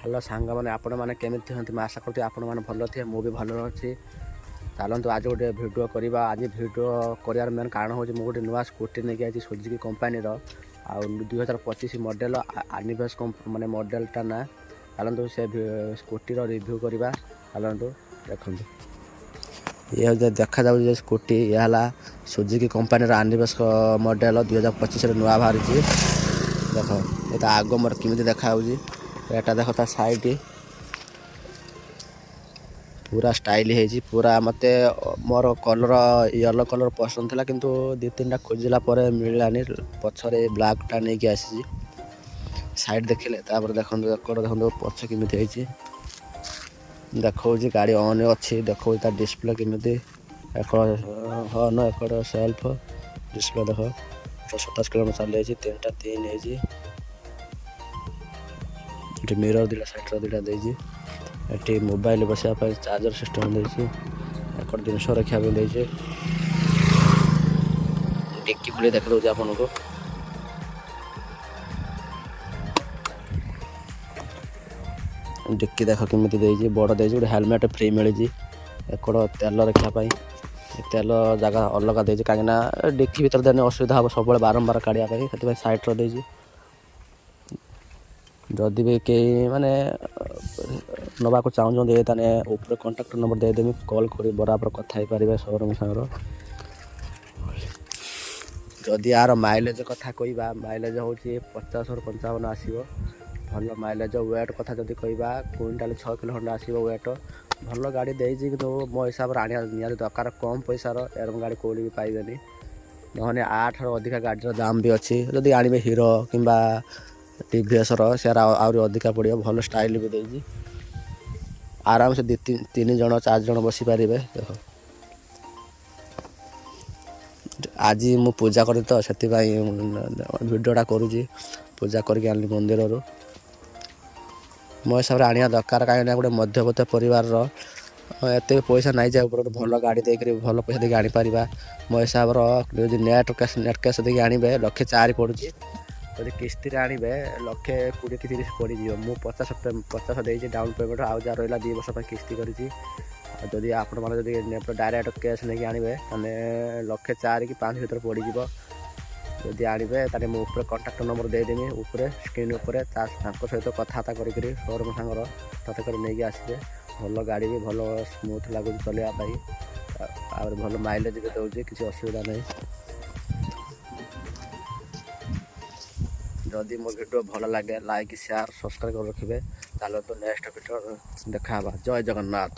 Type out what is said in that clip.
Hello सांग मैंने आपण मैंने केमी मैं आशा करती आपण मैंने भल थे मुझे भल अच्छी चलतु आज गोटे भिडियो करवा आज भिडियो कर मेन कारण हूँ मुझे गोटे नुआ स्कूटी नहीं आई सुजुकी कंपानी आउ 2025 मॉडल एनिवर्स माने मॉडलटा ना चलतु से स्कूटी रिव्यू करवा चलतु देखो ये देखा जाए स्कूटी ये है सुजुकी कंपानी एनिवर्स मॉडल 2025 नुआ बाहरी देख ये आग मोर केमी देखा एटा देख ता साइड पूरा स्टाइल है पूरा मत मोर कलर येलो कलर पसंद था किंतु दी तीन खोजला मिलानी पछरे ब्लैक टा नहीं आसी साइड देखले देखो देखो पछ केमी देखो गाड़ी ऑन अच्छी देखो डिस्प्ले केमी हॉर्न एक सेल्फ डिस्प्ले देख 27 किलोमीटर चल 3 है मिरर दुटा साइड दुटा ये मोबाइल बसापी चार्जर सिस्टम एक जिनस रखा डिक्की खोली देख दूसरी आपन को डिक्की देख केमी बड़ दे गोटे हेलमेट फ्री मिली एक तेल रखापी तेल जगह अलग दे कहीं डिक्की भर देने असुविधा हम सब बारंबार काढ़ापी सैड्रे दे जदि भी कई माने नवाक चाहते ताने ऊपर कॉन्टैक्ट नंबर देदेमी कॉल कर बराबर कथा ही पारे शोरूम सागर जदि यार माइलेज कथा कहवा माइलेज हूँ 50 ରୁ 55 आसो भल माइलेज वेट कथा जब कहवा क्विंटाल 6 किलो खंड आसो वेट भल गाड़ी देती कि मो हिसाब से आने निहत दरकार कम पैसार एरम गाड़ी कौड़ी भी पाइबेनि नहने 8 ରୁ अधिका गाड़ीर दाम भी अच्छी जदि आने हीरो कि टीवीएस सेयार आहरी अधिका पड़ो भल स्टाइल भी देती आराम से 3 जन 4 जन बसी पारे देख आज मु पूजा करी तो से भिडटा करुँची पूजा करके आनी मंदिर मो हिसाब से आने दरकार कहीं गोटे मध्यवित्त परिवार एत पैसा नहीं जाए भल गाड़ी देकर भल पैसा देके आनीपर मो हिसाब से नेट कैश देके आने 1,04,000 पड़ुची जब किस्ती आणवे 1,20,000 कि 30 पड़ मु 50 देती डाउन पेमेंट आउ जहाँ रहा 2 वर्ष किस्ती करी जदि आपण मैंने डायरेक्ट कैश नहीं आणवे 1,04,000 कि 5 भर पड़ जदि आणवे ताले मु ऊपर कॉन्टैक्ट नंबर देदेमी ऊपर स्क्रीन उपर सहित कथबार्ता करी शोरूम सांगर तत कर नहीं आसबे भल गाड़ी भी भल स्मूथ लगुच चलवाई भल माइलेज भी दूसरी किसी असुविधा नहीं जदि मो वीडियो भल लगे लाइक शेयर सब्सक्राइब कर रखिए चलो तो नेक्स्ट वीडियो देखा जय जगन्नाथ।